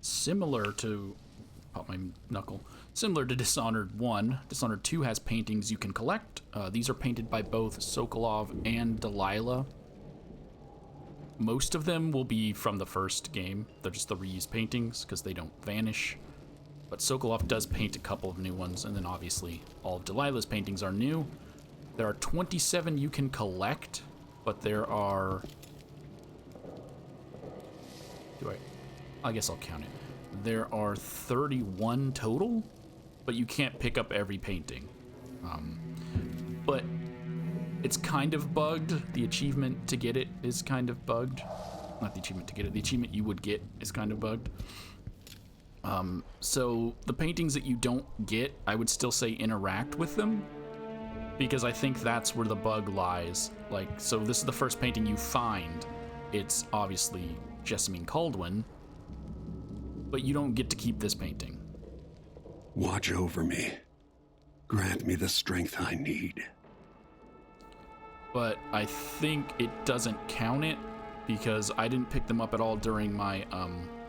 similar to, pop my knuckle, similar to Dishonored 1, Dishonored 2 has paintings you can collect. These are painted by both Sokolov and Delilah. Most of them will be from the first game. They're just the reused paintings because they don't vanish. But Sokolov does paint a couple of new ones, and then obviously all of Delilah's paintings are new. There are 27 you can collect, but there are... I guess I'll count it. There are 31 total, but you can't pick up every painting. But it's kind of bugged. The achievement to get it is kind of bugged. Not the achievement to get it. The achievement you would get is kind of bugged. So the paintings that you don't get, I would still say interact with them, because I think that's where the bug lies. Like, so this is the first painting you find. It's obviously Jessamine Caldwin, but you don't get to keep this painting. Watch over me. Grant me the strength I need. But I think it doesn't count it because I didn't pick them up at all during my,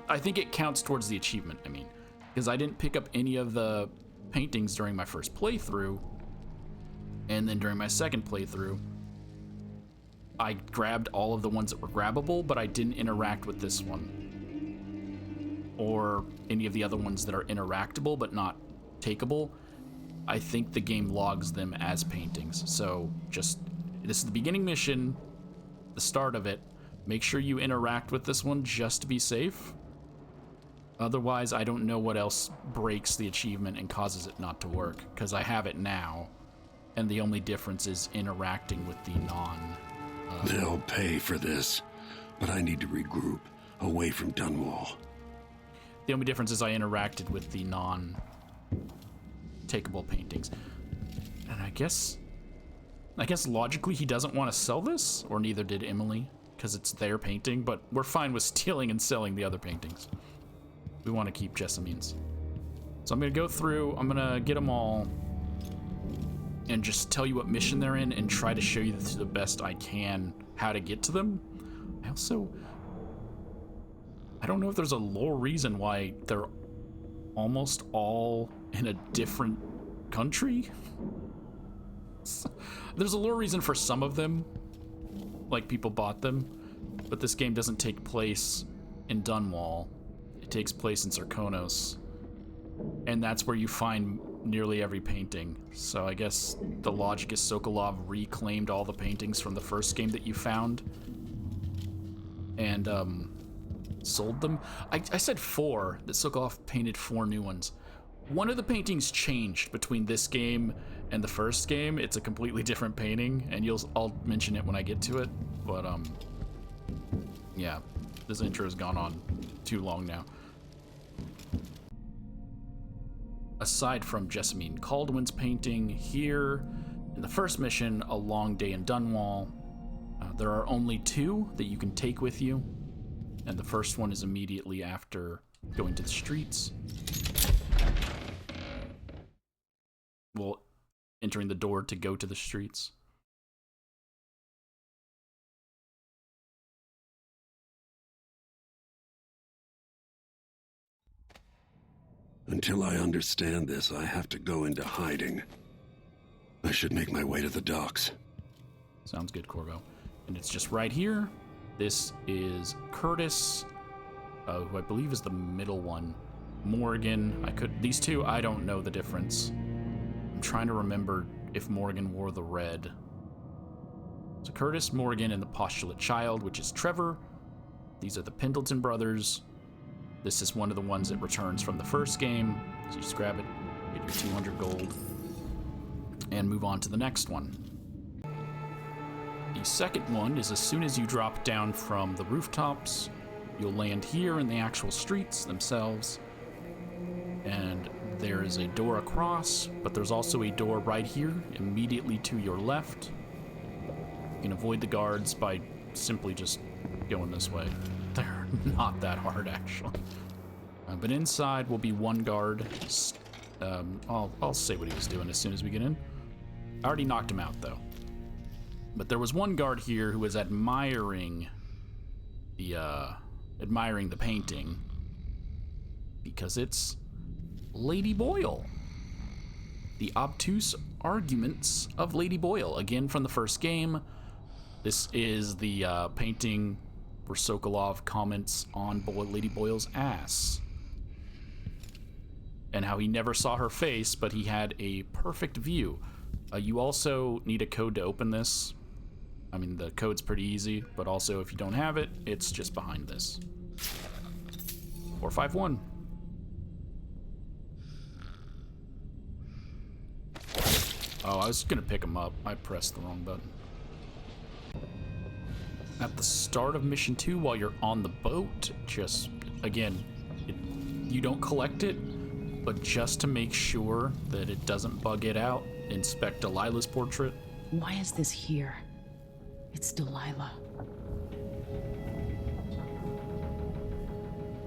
I think it counts towards the achievement, I mean, because I didn't pick up any of the paintings during my first playthrough, and then during my second playthrough, I grabbed all of the ones that were grabbable, but I didn't interact with this one. Or any of the other ones that are interactable but not takeable. I think the game logs them as paintings. So just, this is the beginning mission, the start of it. Make sure you interact with this one just to be safe. Otherwise, I don't know what else breaks the achievement and causes it not to work, because I have it now, and the only difference is interacting with the non... They'll pay for this, but I need to regroup away from Dunwall. The only difference is I interacted with the non-takeable paintings. And I guess logically he doesn't want to sell this, or neither did Emily, because it's their painting, but we're fine with stealing and selling the other paintings. We want to keep Jessamine's. So I'm going to go through, I'm going to get them all, and just tell you what mission they're in and try to show you to the best I can how to get to them. I don't know if there's a lore reason why they're almost all in a different country. There's a lore reason for some of them, like people bought them, but this game doesn't take place in Dunwall. It takes place in Sarkonos, and that's where you find nearly every painting. So I guess the logic is Sokolov reclaimed all the paintings from the first game that you found and sold them. I said 4, that Sokolov painted 4 new ones. One of the paintings changed between this game and the first game. It's a completely different painting, and I'll mention it when I get to it. But yeah, this intro has gone on too long now. Aside from Jessamine Caldwin's painting here, in the first mission, A Long Day in Dunwall, there are only 2 that you can take with you, and the first one is immediately after going to the streets. Well, entering the door to go to the streets. Until I understand this, I have to go into hiding. I should make my way to the docks. Sounds good, Corvo. And it's just right here. This is Curtis, who I believe is the middle one. Morgan, these two, I don't know the difference. I'm trying to remember if Morgan wore the red. So Curtis, Morgan, and the Postulate Child, which is Trevor. These are the Pendleton brothers. This is one of the ones that returns from the first game. So you just grab it, get your 200 gold, and move on to the next one. The second one is as soon as you drop down from the rooftops, you'll land here in the actual streets themselves. And there is a door across, but there's also a door right here, immediately to your left. You can avoid the guards by simply just going this way. They're not that hard, actually. But inside will be one guard. I'll say what he was doing as soon as we get in. I already knocked him out, though. But there was one guard here who was admiring the painting. because it's Lady Boyle. The Obtuse Arguments of Lady Boyle, again from the first game. This is the painting where Sokolov comments on Lady Boyle's ass and how he never saw her face, but he had a perfect view. You also need a code to open this. I mean, the code's pretty easy, but also if you don't have it, it's just behind this. 451. Oh, I was gonna pick him up. I pressed the wrong button. At the start of mission 2, while you're on the boat, just, again, you don't collect it, but just to make sure that it doesn't bug it out, inspect Delilah's portrait. Why is this here? It's Delilah.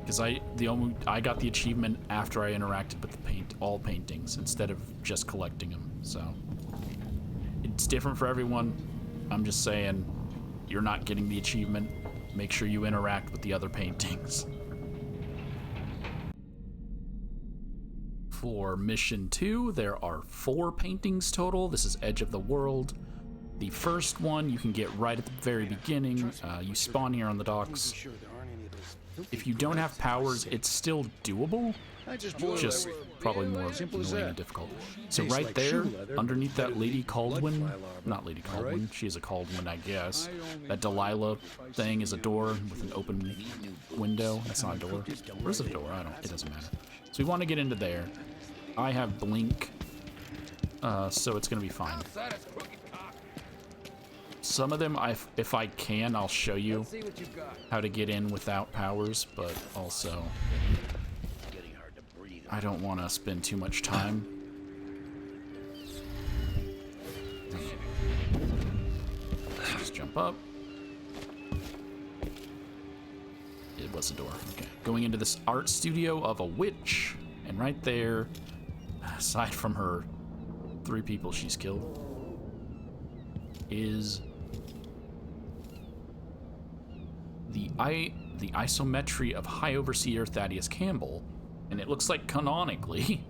Because I got the achievement after I interacted with all paintings instead of just collecting them. So it's different for everyone. I'm just saying, you're not getting the achievement. Make sure you interact with the other paintings. For mission 2, there are 4 paintings total. This is Edge of the World. The first one you can get right at the very beginning. You spawn here on the docks. If you don't have powers, it's still doable, just probably more annoying and difficult. So right there, underneath that Lady Caldwin, not Lady Caldwin, she is a Caldwin, I guess. That Delilah thing is a door with an open window. That's not a door. Where's the door? It doesn't matter. So we want to get into there. I have blink, so it's gonna be fine. Some of them, if I can, I'll show you how to get in without powers, but also I don't want to spend too much time. Just jump up. It was a door. Okay. Going into this art studio of a witch, and right there, aside from her 3 people she's killed, is the isometry of High Overseer Thaddeus Campbell, and it looks like canonically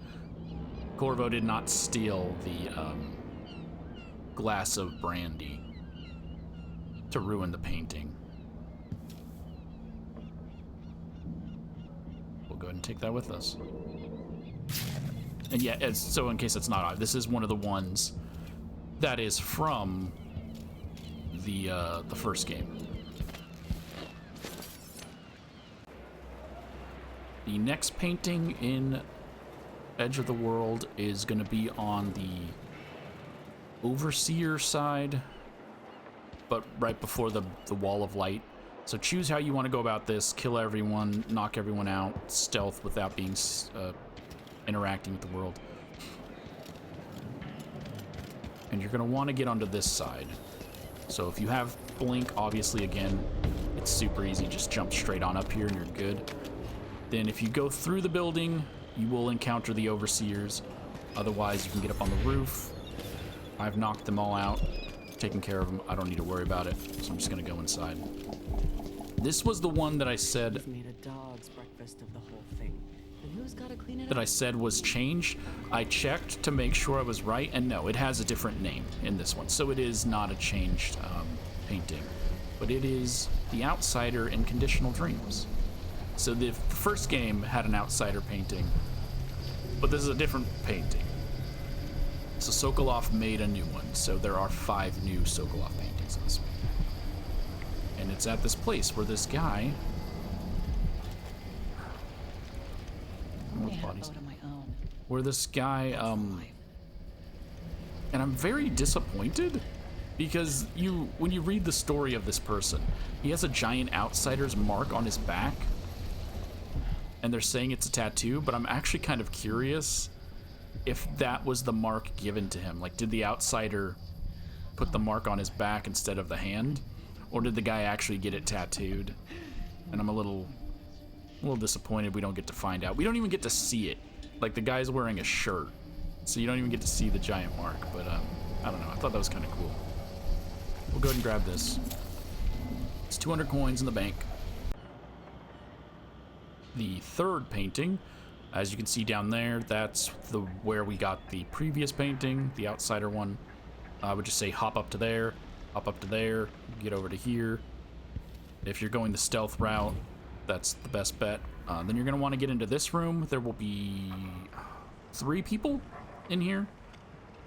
Corvo did not steal the glass of brandy to ruin the painting. We'll go ahead and take that with us. And yeah, so in case it's not, this is one of the ones that is from the first game. The next painting in Edge of the World is going to be on the Overseer side, but right before the Wall of Light. So choose how you want to go about this. Kill everyone, knock everyone out, stealth without being interacting with the world. And you're going to want to get onto this side. So if you have blink, obviously, again, it's super easy. Just jump straight on up here and you're good. Then if you go through the building, you will encounter the Overseers. Otherwise, you can get up on the roof. I've knocked them all out, taken care of them. I don't need to worry about it, so I'm just going to go inside. This was the one that I said Made a dog's breakfast of the whole thing. And who's got to clean it that up? I said was changed. I checked to make sure I was right, and no, it has a different name in this one. So it is not a changed painting, but it is the Outsider in Conditional Dreams. So the first game had an Outsider painting, but this is a different painting. So Sokolov made a new one, so there are 5 new Sokolov paintings in this one. And it's at this place where this guy... Where this guy, and I'm very disappointed because when you read the story of this person, he has a giant Outsider's mark on his back, and they're saying it's a tattoo, but I'm actually kind of curious if that was the mark given to him. Like, did the Outsider put the mark on his back instead of the hand, or did the guy actually get it tattooed? And I'm a little disappointed we don't get to find out. We don't even get to see it. Like, the guy's wearing a shirt, so you don't even get to see the giant mark, but I don't know, I thought that was kind of cool. We'll go ahead and grab this. It's 200 coins in the bank. the third painting. As you can see down there, that's where we got the previous painting, the outsider one. I would just say hop up to there, hop up to there, get over to here. If you're going the stealth route, that's the best bet. Then you're going to want to get into this room. There will be 3 people in here.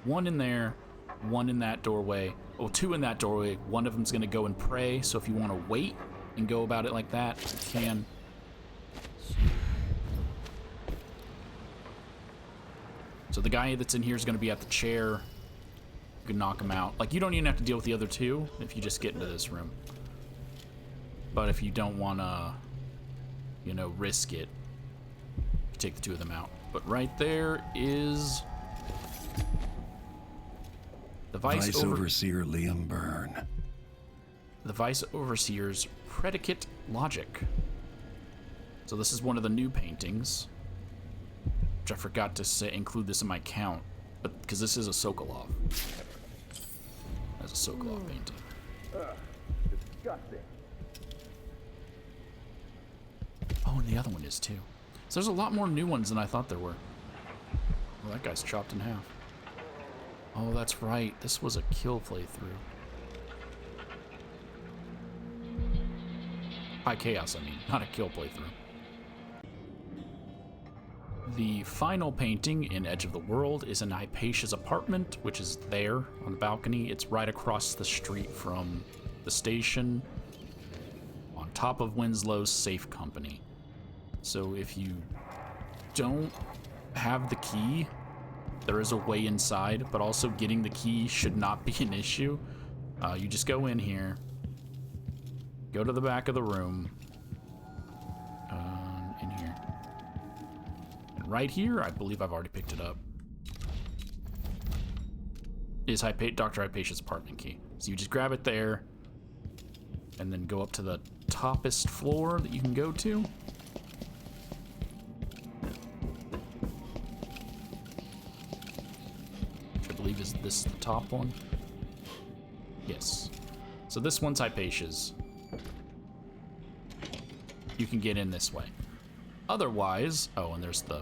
1 in there, 1 in that doorway. Well, 2 in that doorway. One of them's going to go and pray, so if you want to wait and go about it like that, you can. So the guy that's in here is going to be at the chair. You can knock him out. Like, you don't even have to deal with the other 2 if you just get into this room. But if you don't want to, you know, risk it, you take the 2 of them out. But right there is the Vice Overseer Liam Byrne. The Vice Overseer's Predicate Logic. So this is one of the new paintings, which I forgot to include this in my count, but because this is a Sokolov. That's a Sokolov painting. Disgusting. Oh, and the other one is too. So there's a lot more new ones than I thought there were. Well, that guy's chopped in half. Oh, that's right. This was a kill playthrough. High Chaos, I mean, not a kill playthrough. The final painting in Edge of the World is in Hypatia's apartment, which is there on the balcony. It's right across the street from the station, on top of Winslow's Safe Company. So if you don't have the key, there is a way inside, but also getting the key should not be an issue. You just go in here, go to the back of the room, in here. And right here, I believe I've already picked it up, is Dr. Hypatia's apartment key. So you just grab it there, and then go up to the toppest floor that you can go to. Which I believe is this the top one. Yes. So this one's Hypatia's. You can get in this way. Otherwise, oh, and there's the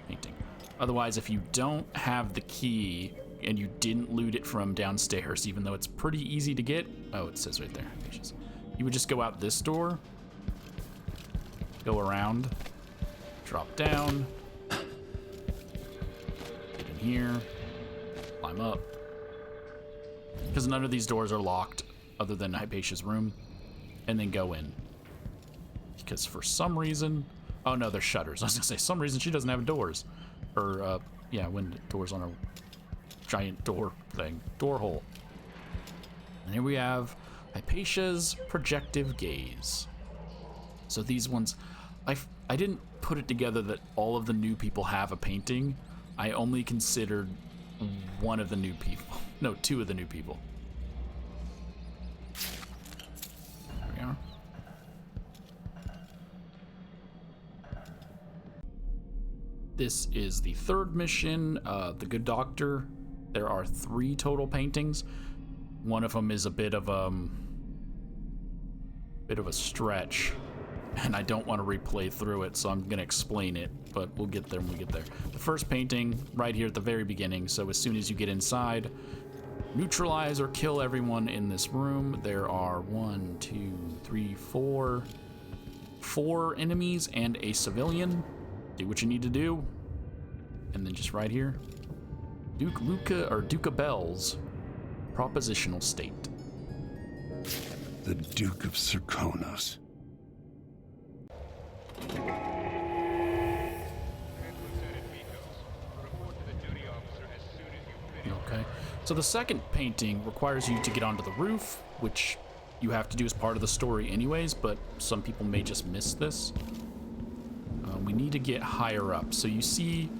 painting. Otherwise, if you don't have the key and you didn't loot it from downstairs, even though it's pretty easy to get, oh, it says right there, Hypatia's. You would just go out this door, go around, drop down, get in here, climb up. Because none of these doors are locked other than Hypatia's room, and then go in. Because for some reason, oh no, they're shutters. I was gonna say, some reason she doesn't have doors. Or, yeah, window doors on a giant door thing, door hole. And here we have Hypatia's Projective Gaze. So these ones, I didn't put it together that all of the new people have a painting. I only considered one of the new people. No, 2 of the new people. There we are. This is the 3rd mission, The Good Doctor. There are 3 total paintings. One of them is a bit of a stretch, and I don't want to replay through it, so I'm gonna explain it, but we'll get there when we get there. The first painting, right here at the very beginning, so as soon as you get inside, neutralize or kill everyone in this room. There are 1, 2, 3, 4 enemies and a civilian. Do what you need to do. And then just right here, Duke Abele's Propositional State. The Duke of Serkonos. Okay, so the second painting requires you to get onto the roof, which you have to do as part of the story anyways, but some people may just miss this. We need to get higher up, so you see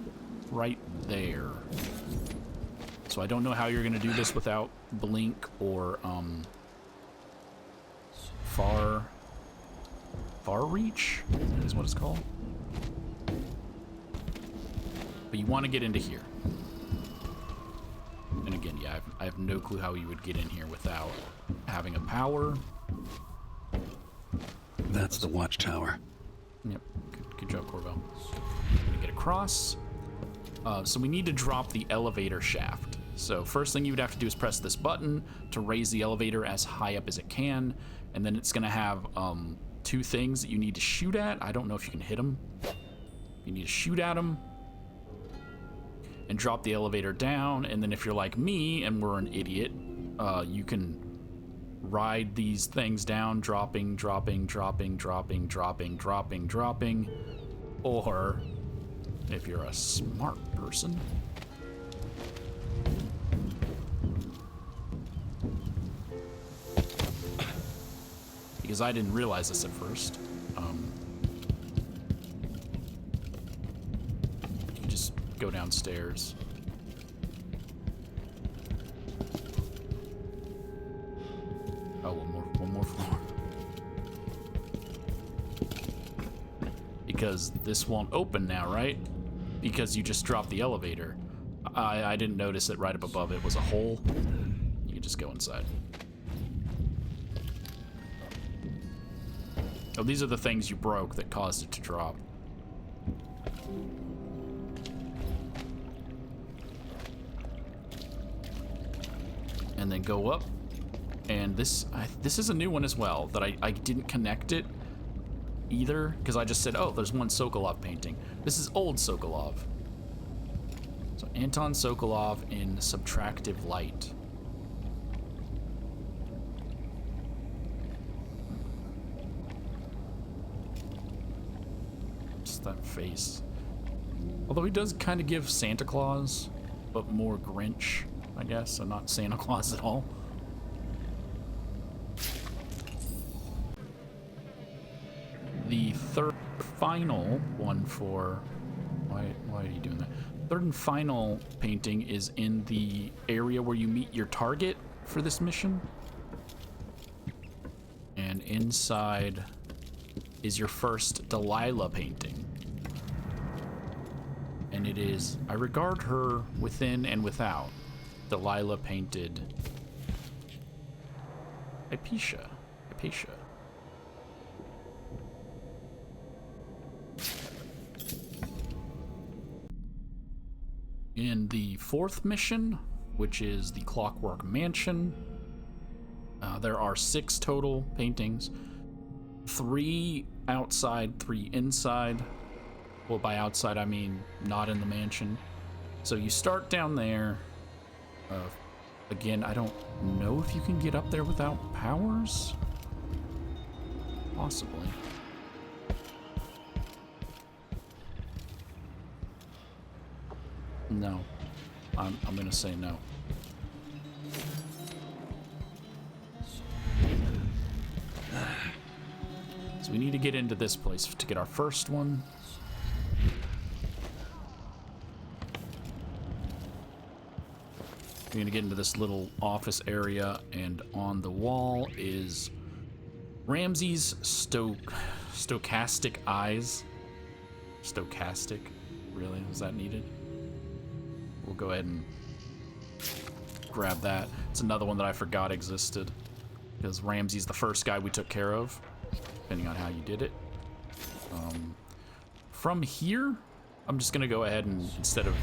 right there. So I don't know how you're gonna do this without blink or far reach is what it's called. But you want to get into here. And again, yeah, I have no clue how you would get in here without having a power. That's the watchtower. Yep, good. Good job, Corvo. Gonna get across. So we need to drop the elevator shaft. So first thing you would have to do is press this button to raise the elevator as high up as it can, and then it's gonna have 2 things that you need to shoot at. I don't know if you can hit them. You need to shoot at them and drop the elevator down, and then if you're like me and we're an idiot, you can ride these things down, dropping, or if you're a smart person, because I didn't realize this at first, you just go downstairs. Oh, one more floor. Because this won't open now, right? Because you just dropped the elevator. I didn't notice that right up above it was a hole. You can just go inside. Oh, these are the things you broke that caused it to drop. And then go up. And this is a new one as well that I didn't connect it either because I just said, oh, there's one Sokolov painting. This is old Sokolov. So Anton Sokolov in Subtractive Light. Just that face. Although he does kind of give Santa Claus, but more Grinch, I guess, so not Santa Claus at all. The third final one for... Why are you doing that? Third and final painting is in the area where you meet your target for this mission. And inside is your first Delilah painting. And it is, I regard her within and without. Delilah painted Hypatia. In the fourth mission, which is the Clockwork Mansion, there are 6 total paintings. 3 outside, 3 inside. Well, by outside, I mean not in the mansion. So you start down there. Again, I don't know if you can get up there without powers. Possibly. No. I'm gonna say no. So we need to get into this place to get our first one. We're gonna get into this little office area, and on the wall is Ramsey's stochastic eyes. Stochastic? Really? Was that needed? We'll go ahead and grab that. It's another one that I forgot existed, because Ramsey's the first guy we took care of, depending on how you did it. From here, I'm just gonna go ahead and, instead of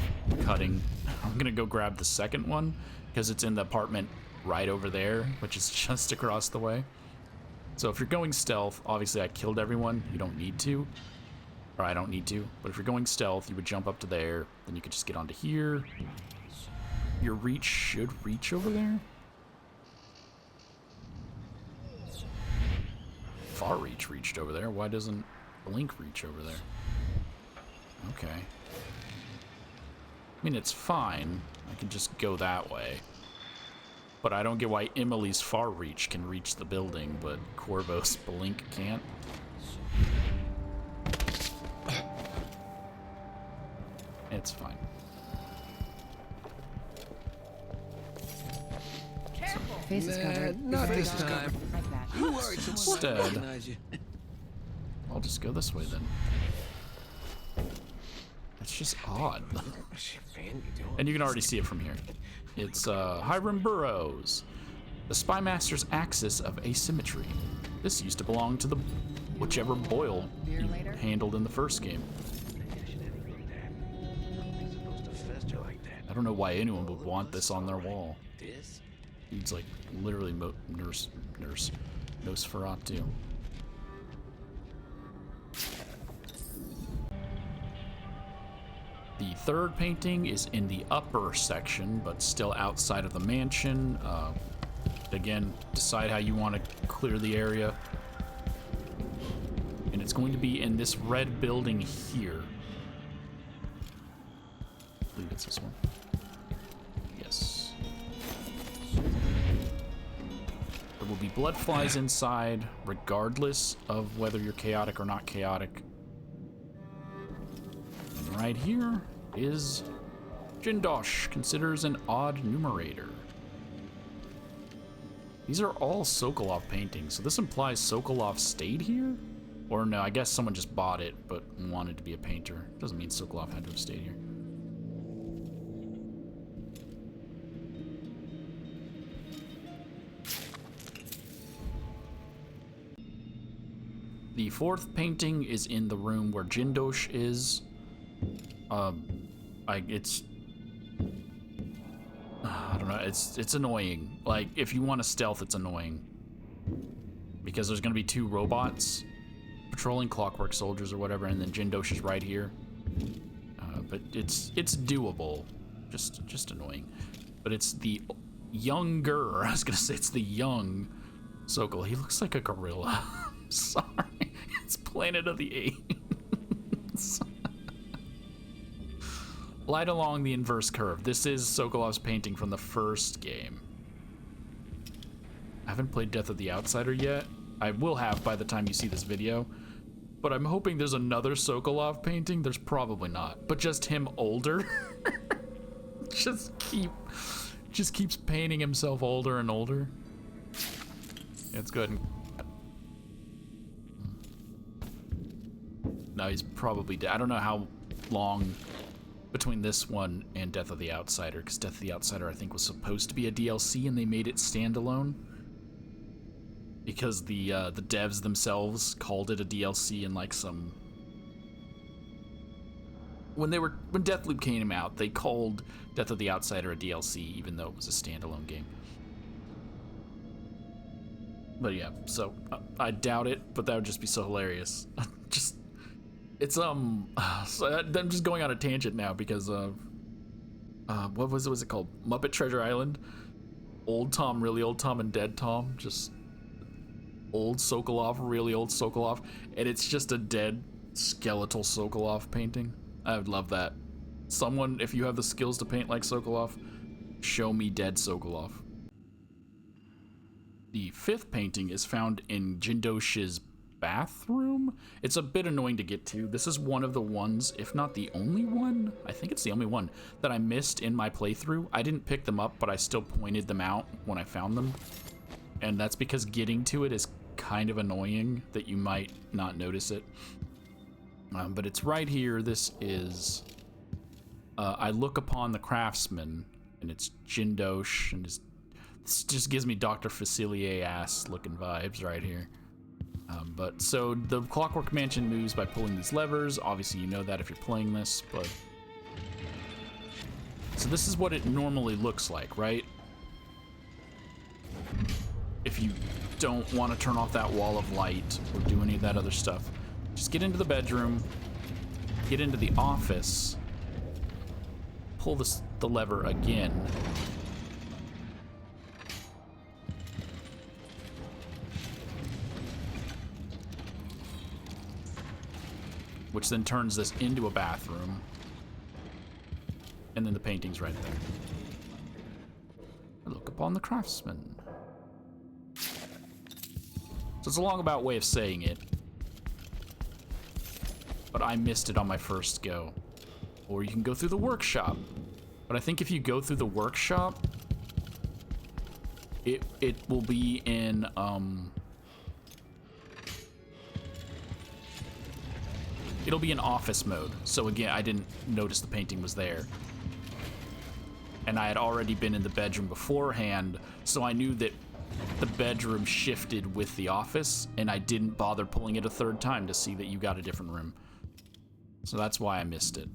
cutting, I'm gonna go grab the second one, because it's in the apartment right over there, which is just across the way. So if you're going stealth, obviously I killed everyone. You don't need to. Or I don't need to, but if you're going stealth, you would jump up to there, then you could just get onto here. Your reach should reach over there. Far reach reached over there. Why doesn't Blink reach over there? Okay. I mean, it's fine. I can just go that way. But I don't get why Emily's far reach can reach the building, but Corvo's Blink can't. It's fine. Face is covered. Not this time. Like that. Who are you? Instead, I'll just go this way then. That's just odd. And you can already see it from here. It's Hiram Burrows, the Spymaster's axis of asymmetry. This used to belong to the whichever Boyle Beer you later? handled in the first game. I don't know why anyone would want this on their wall. It's like literally Nosferatu. The third painting is in the upper section, but still outside of the mansion. Again, decide how you want to clear the area. And it's going to be in this red building here. I believe it's this one. Yes. There will be blood flies inside, regardless of whether you're chaotic or not chaotic. And right here is Jindosh considers an odd numerator. These are all Sokolov paintings, so this implies Sokolov stayed here? Or no, I guess someone just bought it but wanted to be a painter. Doesn't mean Sokolov had to have stayed here. The fourth painting is in the room where Jindosh is. I don't know, it's annoying. Like, if you want to stealth, it's annoying. Because there's gonna be two robots patrolling, clockwork soldiers or whatever, and then Jindosh is right here. But it's doable. Just annoying. But it's the younger, I was gonna say it's the young Sokol. He looks like a gorilla. I'm sorry. It's Planet of the Apes. Light along the inverse curve. This is Sokolov's painting from the first game. I haven't played Death of the Outsider yet. I will have by the time you see this video. But I'm hoping there's another Sokolov painting. There's probably not. But just him older. just keeps painting himself older and older. It's good. No, he's probably dead. I don't know how long between this one and Death of the Outsider, because Death of the Outsider I think was supposed to be a DLC and they made it standalone because the devs themselves called it a DLC in like some when Deathloop came out, they called Death of the Outsider a DLC even though it was a standalone game. But yeah, so I doubt it, but that would just be so hilarious. It's so I'm just going on a tangent now because what was it called? Muppet Treasure Island? Old Tom, really old Tom, and dead Tom. Just old Sokolov, really old Sokolov, and it's just a dead skeletal Sokolov painting. I would love that. Someone, if you have the skills to paint like Sokolov, show me dead Sokolov. The fifth painting is found in Jindosh's bathroom. It's a bit annoying to get to. This is one of the ones, if not the only one, I think it's the only one that I missed in my playthrough. I didn't pick them up, but I still pointed them out when I found them. And that's because getting to it is kind of annoying that you might not notice it. But it's right here. This is I look upon the Craftsman, and it's Jindosh, and this just gives me Dr. Facilier ass looking vibes right here. But so the Clockwork Mansion moves by pulling these levers. Obviously you know that if you're playing this, but so this is what it normally looks like, right? If you don't want to turn off that wall of light or do any of that other stuff, just get into the bedroom, get into the office, pull the lever again, which then turns this into a bathroom, and then the painting's right there. I look upon the Craftsman. So it's a long about way of saying it, but I missed it on my first go. Or you can go through the workshop, but I think if you go through the workshop, it will be in it'll be in office mode. So again, I didn't notice the painting was there. And I had already been in the bedroom beforehand, so I knew that the bedroom shifted with the office, and I didn't bother pulling it a third time to see that you got a different room. So that's why I missed it.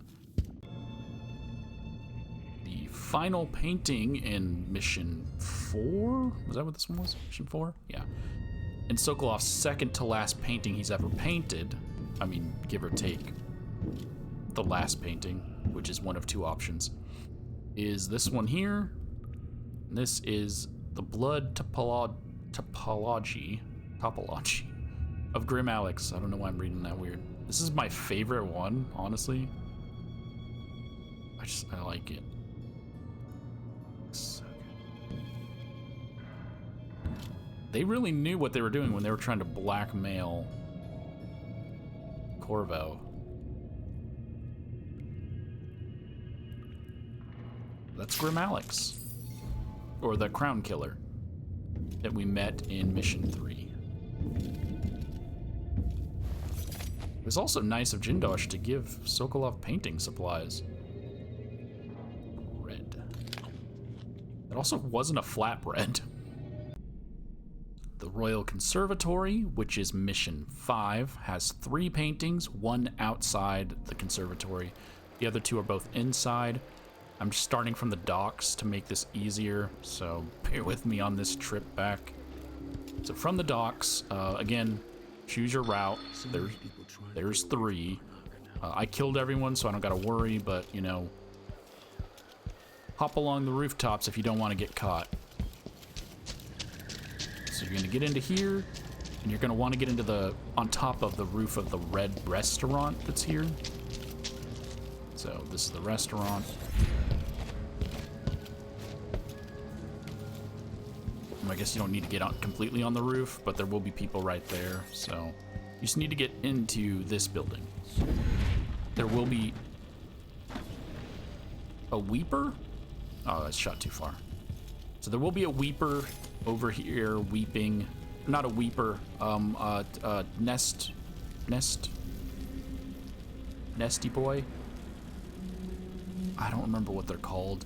The final painting in Mission 4? Was that what this one was? Mission 4? Yeah. And Sokolov's second to last painting he's ever painted, I mean, give or take the last painting, which is one of two options, is this one here. And this is the Blood Topology of Grim Alex. I don't know why I'm reading that weird. This is my favorite one, honestly. I like it. So good. They really knew what they were doing when they were trying to blackmail Corvo. That's Grim Alex, or the Crown Killer that we met in Mission 3. It was also nice of Jindosh to give Sokolov painting supplies. Red. It also wasn't a flatbread. The Royal Conservatory, which is Mission 5, has 3 paintings, one outside the conservatory. The other 2 are both inside. I'm just starting from the docks to make this easier, so bear with me on this trip back. So from the docks, again, choose your route. There's 3. I killed everyone, so I don't gotta worry, but, you know, hop along the rooftops if you don't want to get caught. So you're gonna get into here, and you're gonna want to get into on top of the roof of the red restaurant that's here. So this is the restaurant. I guess you don't need to get on completely on the roof, but there will be people right there. So you just need to get into this building. There will be a weeper. Oh, that's shot too far. So there will be a weeper over here weeping. Not a weeper. Nesty boy. I don't remember what they're called.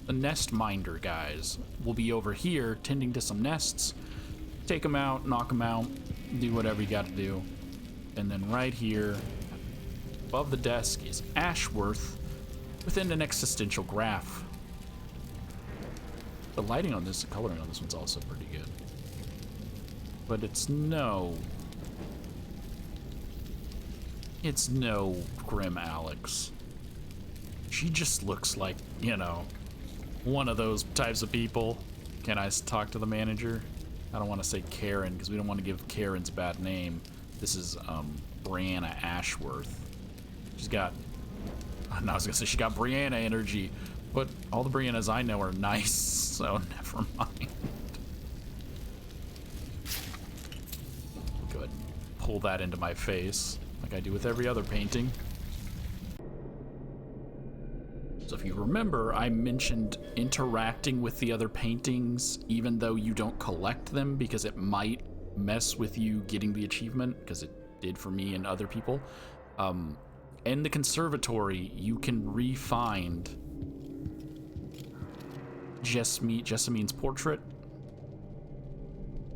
The nest minder guys will be over here tending to some nests. Take them out, knock them out, do whatever you got to do. And then right here, above the desk, is Ashworth within an existential graph. The lighting on this, the coloring on this one's also pretty good. But it's no Grim Alex. She just looks like, you know, one of those types of people. Can I talk to the manager? I don't want to say Karen because we don't want to give Karen's a bad name. This is Breanna Ashworth. She's got, I was gonna say she got Breanna energy, but all the Breannas I know are nice, so never mind. Go ahead and pull that into my face like I do with every other painting. So if you remember, I mentioned interacting with the other paintings, even though you don't collect them, because it might mess with you getting the achievement, because it did for me and other people. In the conservatory, you can re-find Jessamine's portrait.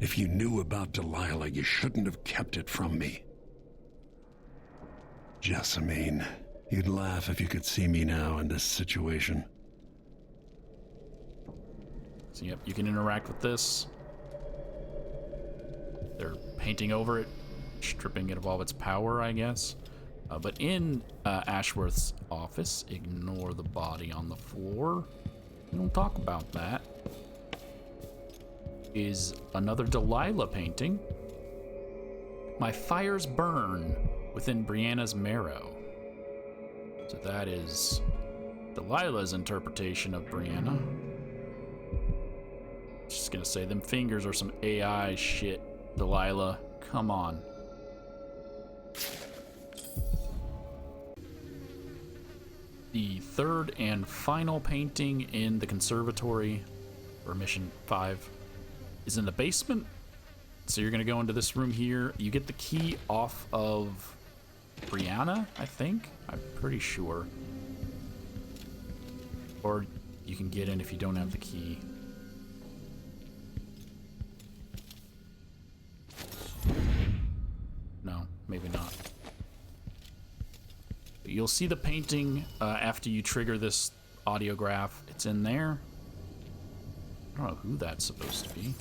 If you knew about Delilah, you shouldn't have kept it from me. Jessamine. You'd laugh if you could see me now in this situation. So yep, you can interact with this. They're painting over it, stripping it of all its power, I guess. But in Ashworth's office, ignore the body on the floor. We don't talk about that. Is another Delilah painting. My fires burn within Breanna's Marrow. So that is Delilah's interpretation of Breanna. Just gonna say them fingers are some AI shit, Delilah. Come on. The third and final painting in the conservatory for Mission 5 is in the basement. So you're gonna go into this room here. You get the key off of Breanna, I think. I'm pretty sure. Or you can get in if you don't have the key. you'll see the painting after you trigger this audiograph. It's in there. I don't know who that's supposed to be.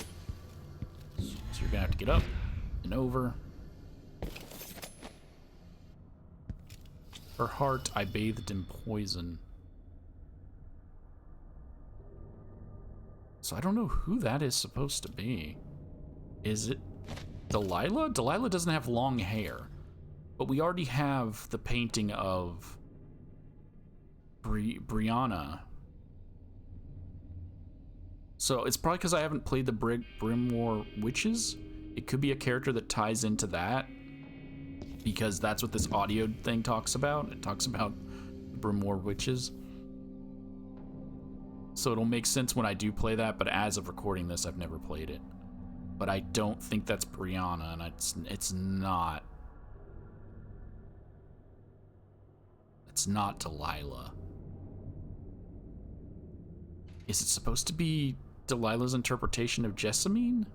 So you're gonna have to get up and over. Her heart I bathed in poison. So I don't know who that is supposed to be. Is it Delilah? Delilah doesn't have long hair. But we already have the painting of Breanna. So it's probably because I haven't played the Brimwar Witches. It could be a character that ties into that, because that's what this audio thing talks about. It talks about Brimwar Witches. So it'll make sense when I do play that, but as of recording this, I've never played it. But I don't think that's Breanna, and it's not. It's not Delilah. Is it supposed to be Delilah's interpretation of Jessamine?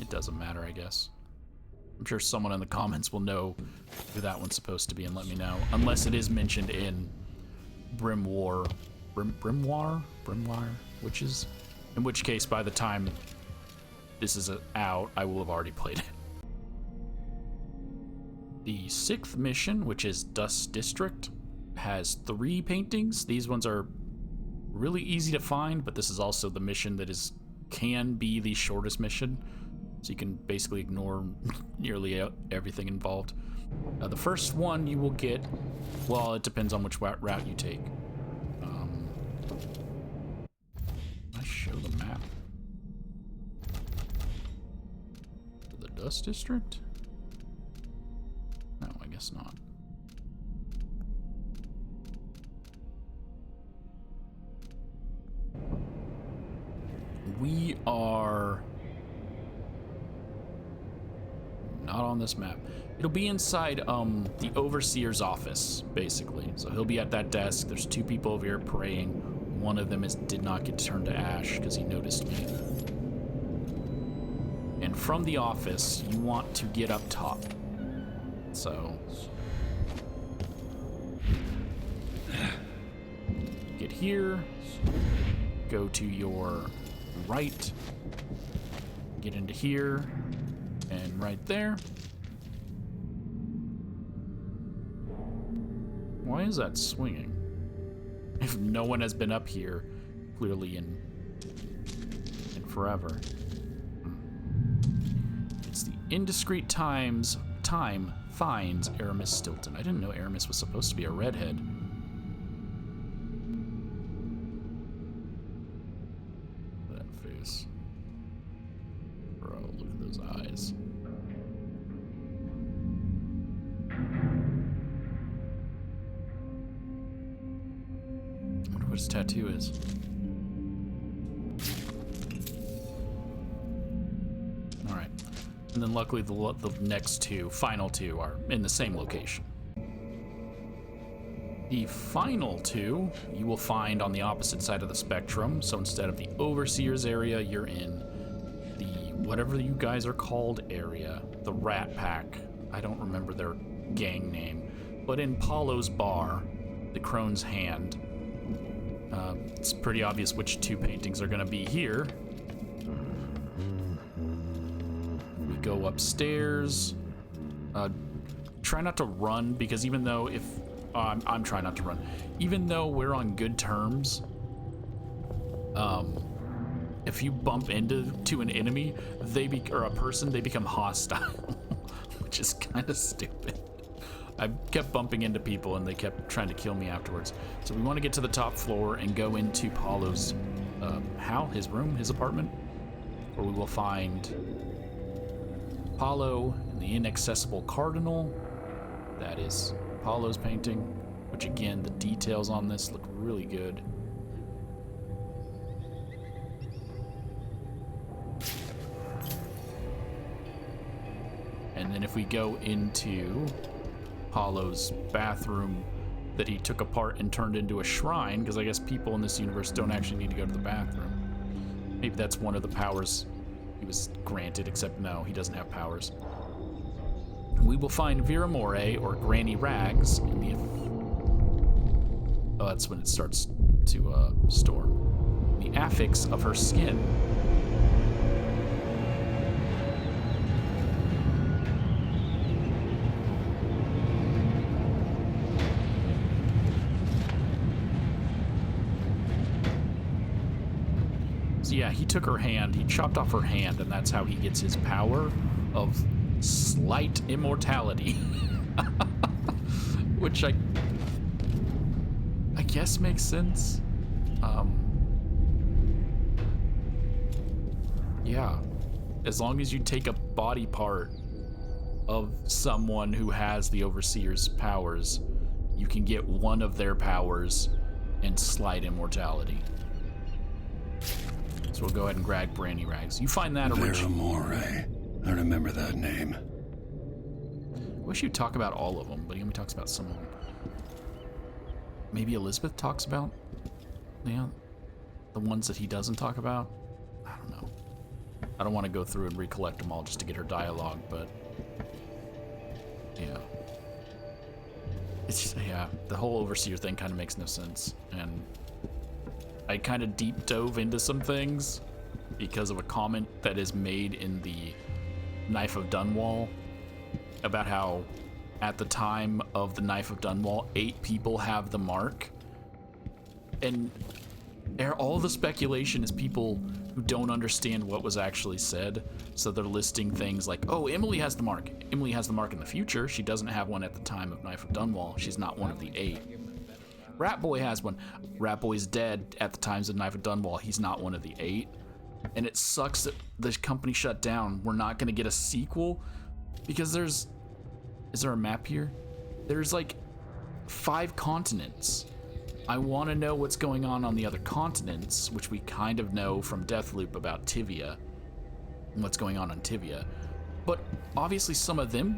It doesn't matter, I guess. I'm sure someone in the comments will know who that one's supposed to be and let me know. Unless it is mentioned in Brimwar Witches. In which case, by the time this is out, I will have already played it. The 6th mission, which is Dust District, has 3 paintings. These ones are really easy to find, but this is also the mission that can be the shortest mission. So you can basically ignore nearly everything involved. The first one you will get, well, it depends on which route you take. I show the map. To the Dust District? No, I guess not. We are not on this map. It'll be inside the overseer's office, basically. So he'll be at that desk. There's 2 people over here praying. One of them did not get turned to ash because he noticed me. And from the office, you want to get up top. So get here, go to your right, get into here, and right there. Why is that swinging? If no one has been up here, clearly in forever. It's the indiscreet time finds Aramis Stilton. I didn't know Aramis was supposed to be a redhead. That face. Bro, look at those eyes. I wonder what his tattoo is. Alright. And then luckily the next 2, final 2, are in the same location. The final 2 you will find on the opposite side of the spectrum. So instead of the Overseer's area, you're in the whatever you guys are called area. The Rat Pack. I don't remember their gang name. But in Paulo's bar, the Crone's Hand. It's pretty obvious which 2 paintings are going to be here. We go upstairs. Try not to run, because even though I'm trying not to run. Even though we're on good terms, if you bump into an enemy, or a person, they become hostile, which is kind of stupid. I kept bumping into people and they kept trying to kill me afterwards. So we want to get to the top floor and go into Paulo's, his room, his apartment, where we will find Paulo and the Inaccessible Cardinal. That is Paulo's painting, which again, the details on this look really good. And then if we go into Paulo's bathroom that he took apart and turned into a shrine, because I guess people in this universe don't actually need to go to the bathroom. Maybe that's one of the powers he was granted, except no, he doesn't have powers. We will find Vera More, or Granny Rags, in the... Oh, that's when it starts to storm. The affix of her skin. So yeah, he took her hand, he chopped off her hand, and that's how he gets his power of slight immortality. Which I guess makes sense. Yeah. As long as you take a body part of someone who has the Overseer's powers, you can get one of their powers and slight immortality. So we'll go ahead and grab Granny Rags. You find that Vera More. I remember that name. I wish you'd talk about all of them, but he only talks about some of them. Maybe Elizabeth talks about, yeah, the ones that he doesn't talk about. I don't know. I don't want to go through and recollect them all just to get her dialogue, but yeah. It's just, yeah, the whole Overseer thing kind of makes no sense, and I kind of deep dove into some things because of a comment that is made in the Knife of Dunwall about how at the time of the Knife of Dunwall, 8 people have the mark, and all the speculation is people who don't understand what was actually said, so they're listing things like, oh, Emily has the mark. Emily has the mark in the future. She doesn't have one at the time of Knife of Dunwall. She's not one of the 8. Rat Boy has one. Rat Boy's dead at the times of Knife of Dunwall. He's not one of the 8. And it sucks that the company shut down. We're not going to get a sequel because there's... Is there a map here? There's like 5 continents. I want to know what's going on the other continents, which we kind of know from Deathloop about Tivia and what's going on Tivia. But obviously some of them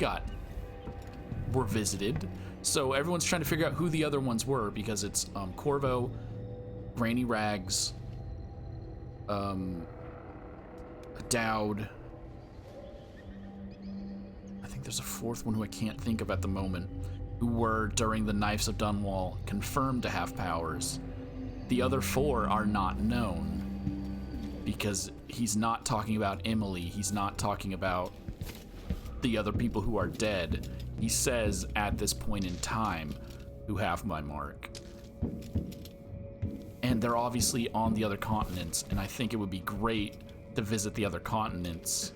were visited. So everyone's trying to figure out who the other ones were because it's Corvo, Granny Rags, Dowd. I think there's a 4th one who I can't think of at the moment, who were, during the Knives of Dunwall, confirmed to have powers. The other 4 are not known, because he's not talking about Emily, he's not talking about the other people who are dead. He says, at this point in time, who have my mark. And they're obviously on the other continents, and I think it would be great to visit the other continents.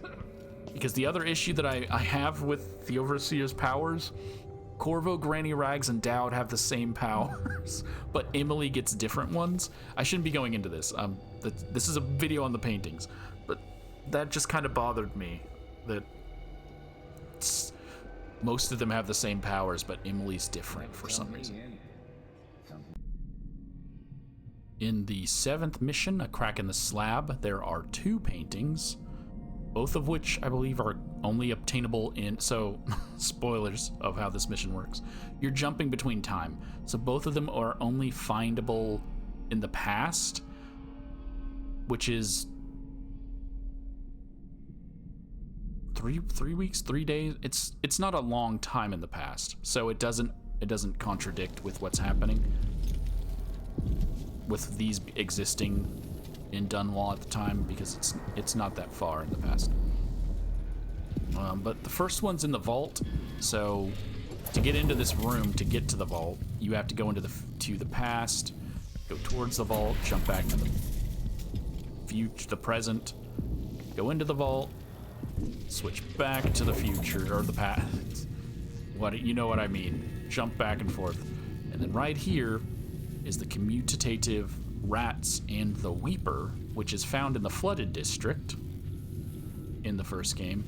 Because the other issue that I have with the Overseer's powers, Corvo, Granny Rags, and Dowd have the same powers, but Emily gets different ones. I shouldn't be going into this. This is a video on the paintings, but that just kind of bothered me, that most of them have the same powers, but Emily's different for some reason. In the 7th mission, A Crack in the Slab, there are 2 paintings, both of which I believe are only obtainable in, so spoilers of how this mission works. You're jumping between time, so both of them are only findable in the past, which is 3 weeks, 3 days. It's not a long time in the past, so it doesn't contradict with what's happening with these existing in Dunwall at the time, because it's not that far in the past. But the first one's in the vault, so to get into this room, to get to the vault, you have to go into the past, go towards the vault, jump back to the future, the present, go into the vault, switch back to the future or the past. You know what I mean? Jump back and forth, and then right here is the commutative Rats and the Weeper, which is found in the Flooded District in the first game.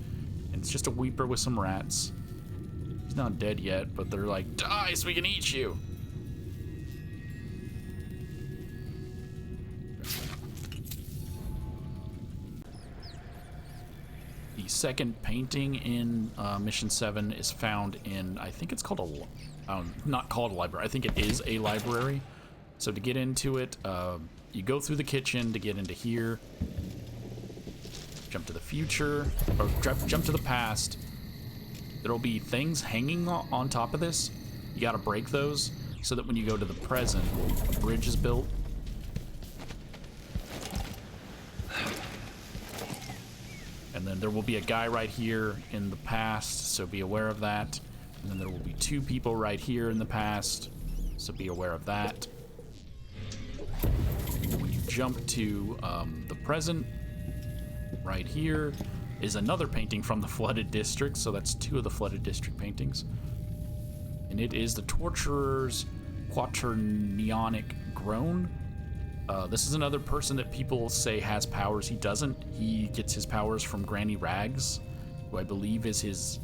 And it's just a Weeper with some rats. He's not dead yet, but they're like, die so we can eat you. The second painting in Mission 7 is found in, I think it's called not called a library, I think it is a library. So to get into it, you go through the kitchen to get into here. Jump to the future, or jump to the past. There'll be things hanging on top of this. You gotta break those so that when you go to the present, a bridge is built. And then there will be a guy right here in the past, so be aware of that. And then there will be two people right here in the past, so be aware of that. When you jump to the present, right here is another painting from the Flooded District, so that's two of the Flooded District paintings. And it is the Torturer's Quaternionic Groan. This is another person that people say has powers. He doesn't. He gets his powers from Granny Rags, who I believe is his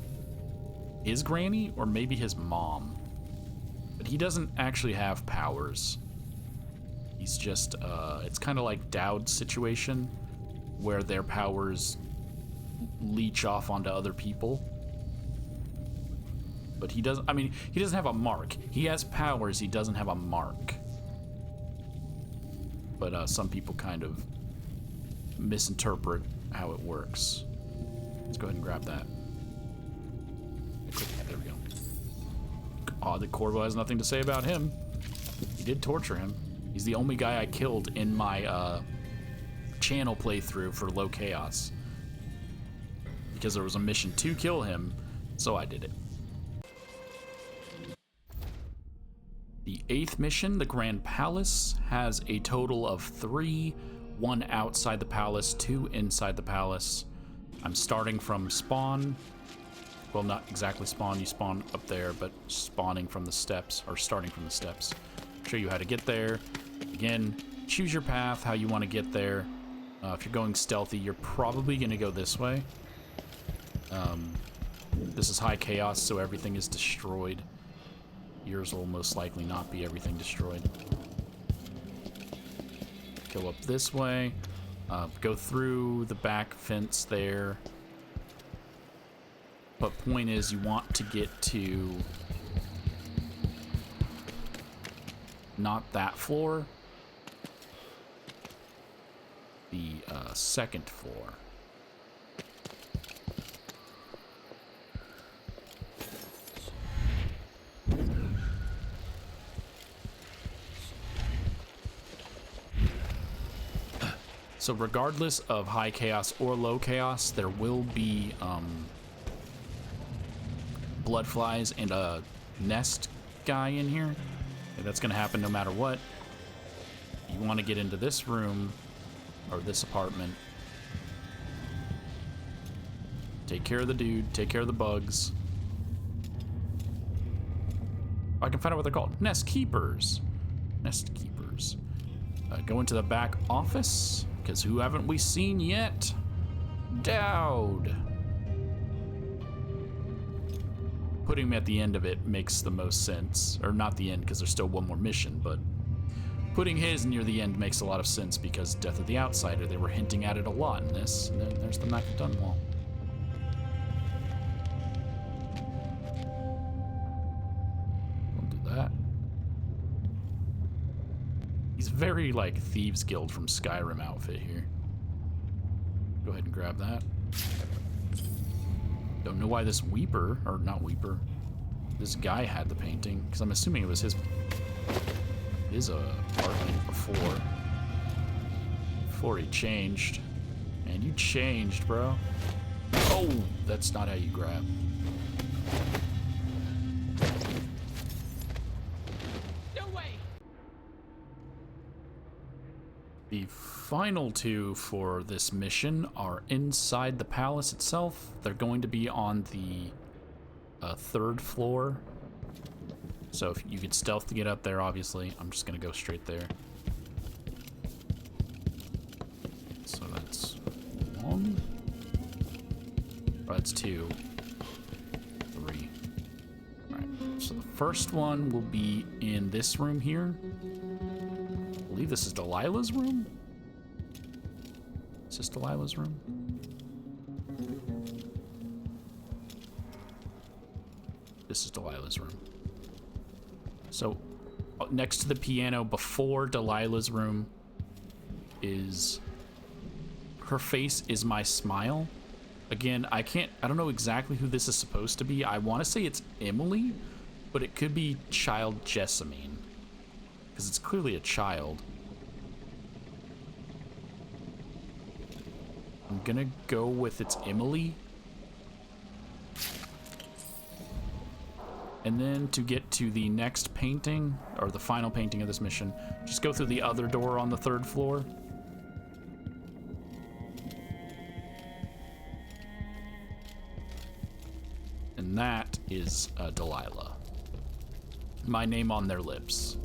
granny, or maybe his mom. But he doesn't actually have powers. He's just, it's kind of like Dowd's situation, where their powers leech off onto other people. But he doesn't, I mean, he doesn't have a mark. He has powers, he doesn't have a mark. But some people kind of misinterpret how it works. Let's go ahead and grab that. There we go. Oh, the Corvo has nothing to say about him. He did torture him. He's the only guy I killed in my channel playthrough for Low Chaos. Because there was a mission to kill him, so I did it. The 8th mission, the Grand Palace, has a total of 3, 1 outside the palace, 2 inside the palace. I'm starting from spawn. Well, not exactly spawn, you spawn up there, but spawning from the steps, or starting from the steps. Show you how to get there. Again, choose your path, how you want to get there. If you're going stealthy, you're probably going to go this way. This is high chaos, so everything is destroyed. Yours will most likely not be everything destroyed. Go up this way. Go through the back fence there. But point is, you want to get to not that floor, the 2nd floor. So regardless of high chaos or low chaos, there will be blood flies and a nest guy in here. And that's going to happen no matter what. You want to get into this room or this apartment. Take care of the dude, take care of the bugs. I can find out what they're called. Nest keepers. Nest keepers. Go into the back office, because who haven't we seen yet? Dowd. Putting him at the end of it makes the most sense. Or not the end, because there's still one more mission, but putting his near the end makes a lot of sense, because Death of the Outsider, they were hinting at it a lot in this. And then there's the Macadon wall. Don't do that. He's very like Thieves Guild from Skyrim outfit here. Go ahead and grab that. Don't know why this Weeper, or not Weeper, this guy had the painting, because I'm assuming it was his apartment before he changed. Man, you changed, bro. Oh, that's not how you grab. No way. The final two for this mission are inside the palace itself. They're going to be on the 3rd floor. So if you could stealth to get up there, obviously. I'm just going to go straight there. So that's 1. Oh, that's 2. 3. Alright, so the first one will be in this room here. I believe this is Delilah's room? Is this Delilah's room? This is Delilah's room. So, next to the piano, before Delilah's room, is her face is my smile. Again, I don't know exactly who this is supposed to be. I want to say it's Emily, but it could be Child Jessamine, because it's clearly a child. I'm gonna go with it's Emily. And then to get to the next painting, or the final painting of this mission, just go through the other door on the 3rd floor. And that is Delilah. My name on their lips.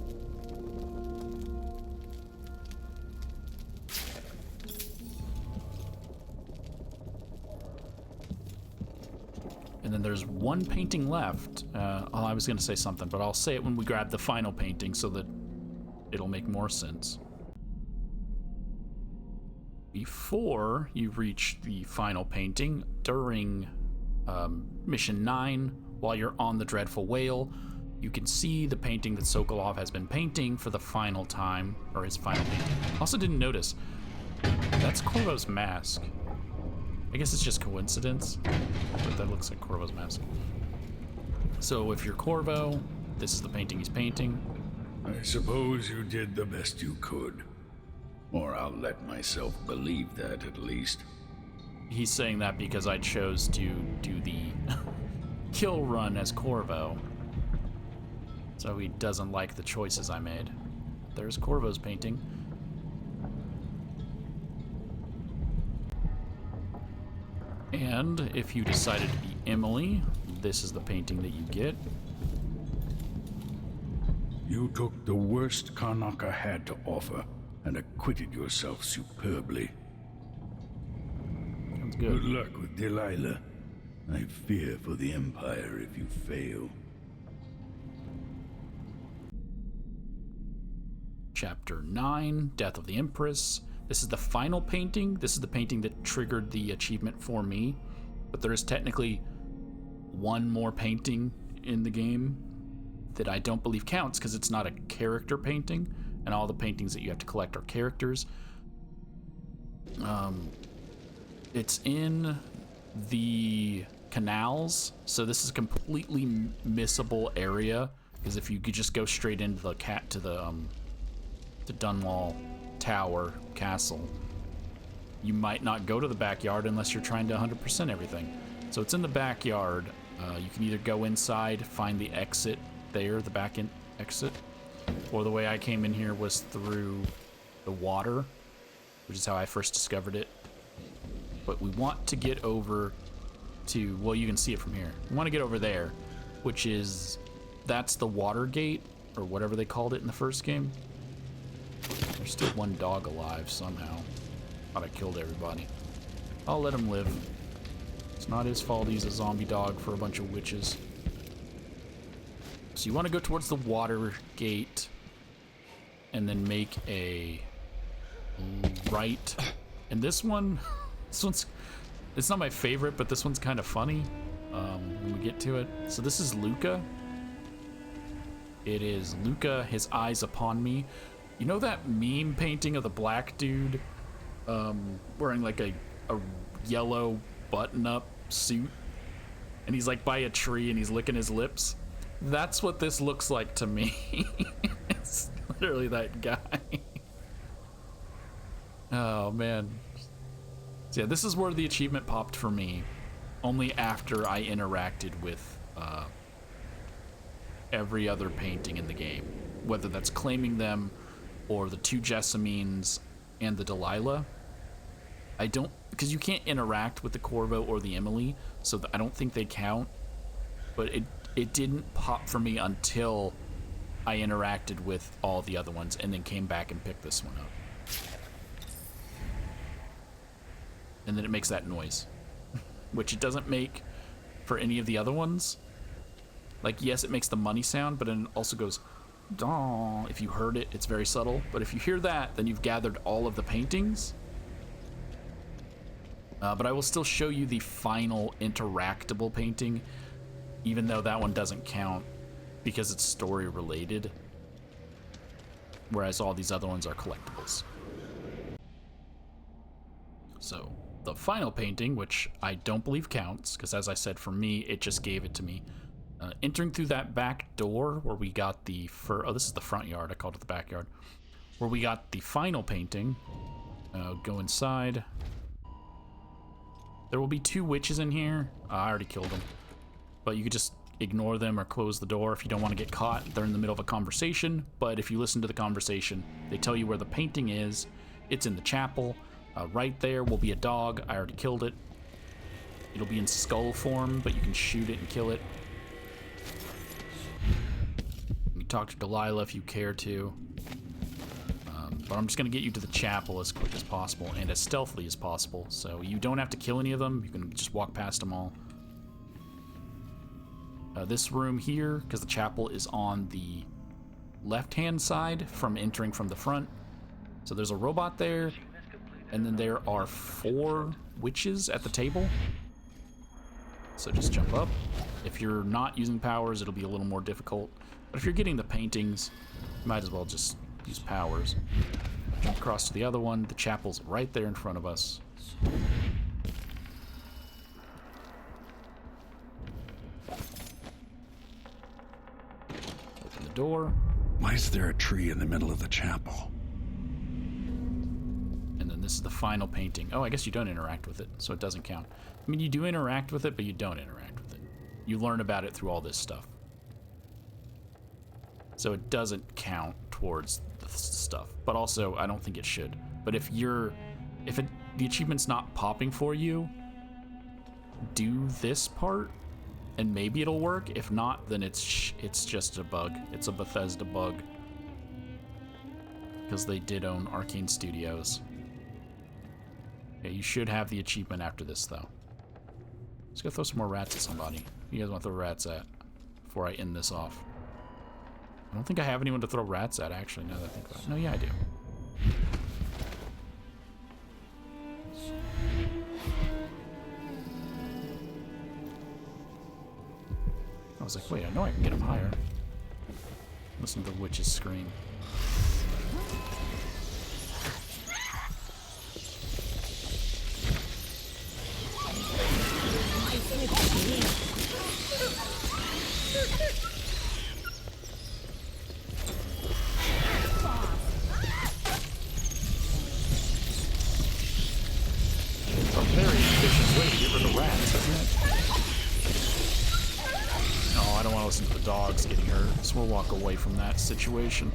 And then there's one painting left. I was going to say something, but I'll say it when we grab the final painting so that it'll make more sense. Before you reach the final painting, during Mission 9, while you're on the Dreadful Whale, you can see the painting that Sokolov has been painting for the final time, or his final painting. Also didn't notice, that's Corvo's mask. I guess it's just coincidence, but that looks like Corvo's mask. So if you're Corvo, this is the painting he's painting. I suppose you did the best you could. Or I'll let myself believe that, at least. He's saying that because I chose to do the kill run as Corvo. So he doesn't like the choices I made. There's Corvo's painting. And if you decided to be Emily, this is the painting that you get. You took the worst Karnaca had to offer and acquitted yourself superbly. Sounds Good good. luck with Delilah. I fear for the Empire if you fail. Chapter 9, Death of the Empress. This is the final painting. This is the painting that triggered the achievement for me. But there is technically one more painting in the game that I don't believe counts because it's not a character painting, and all the paintings that you have to collect are characters. It's in the canals, so this is a completely missable area because if you could just go straight into the to Dunwall Tower Castle, you might not go to the backyard unless you're trying to 100% everything. So it's in the backyard. You can either go inside, find the exit there, the back end exit, or the way I came in here was through the water, which is how I first discovered it. But we want to get over to, well, you can see it from here. We want to get over there, which is, that's the water gate, or whatever they called it in the first game. There's still one dog alive somehow. Thought I killed everybody. I'll let him live. It's not his fault he's a zombie dog for a bunch of witches. So you want to go towards the water gate and then make a right. And this one's, it's not my favorite, but this one's kind of funny when we get to it. So this is Luca. It is Luca, his eyes upon me. You know that meme painting of the black dude wearing like a yellow button-up suit? And he's like by a tree and he's licking his lips? That's what this looks like to me. It's literally that guy. Oh, man. So yeah, this is where the achievement popped for me. Only after I interacted with every other painting in the game. Whether that's claiming them or the 2 Jessamines and the Delilah. I don't, because you can't interact with the Corvo or the Emily, so I don't think they count. But it didn't pop for me until I interacted with all the other ones and then came back and picked this one up. And then it makes that noise, which it doesn't make for any of the other ones. Like, yes, it makes the money sound, but then it also goes, "Daw." If you heard it, it's very subtle. But if you hear that, then you've gathered all of the paintings. But I will still show you the final interactable painting, even though that one doesn't count because it's story related, whereas all these other ones are collectibles. So the final painting, which I don't believe counts, because as I said, for me, it just gave it to me. Entering through that back door where we got the oh, this is the front yard. I called it the backyard. Where we got the final painting. Go inside. There will be 2 witches in here. I already killed them. But you could just ignore them or close the door if you don't want to get caught. They're in the middle of a conversation. But if you listen to the conversation, they tell you where the painting is. It's in the chapel. Right there will be a dog. I already killed it. It'll be in skull form, but you can shoot it and kill it. You talk to Delilah if you care to. But I'm just going to get you to the chapel as quick as possible and as stealthily as possible. So you don't have to kill any of them. You can just walk past them all. This room here, because the chapel is on the left-hand side from entering from the front. So there's a robot there. And then there are 4 witches at the table. So just jump up. If you're not using powers, it'll be a little more difficult. But if you're getting the paintings, you might as well just use powers. Jump across to the other one. The chapel's right there in front of us. Open the door. Why is there a tree in the middle of the chapel? And then this is the final painting. Oh, I guess you don't interact with it, so it doesn't count. I mean, you do interact with it, but you don't interact with it. You learn about it through all this stuff. So it doesn't count towards the stuff. But also, I don't think it should. But if the achievement's not popping for you, do this part, and maybe it'll work. If not, then it's just a bug. It's a Bethesda bug. Because they did own Arcane Studios. Okay, you should have the achievement after this, though. Let's go throw some more rats at somebody. Who you guys want to throw rats at before I end this off? I don't think I have anyone to throw rats at, actually, now that I think about it. No, yeah, I do. I was like, wait, I know I can get him higher. Listen to the witch's scream. Listen to the dogs getting hurt, so we'll walk away from that situation.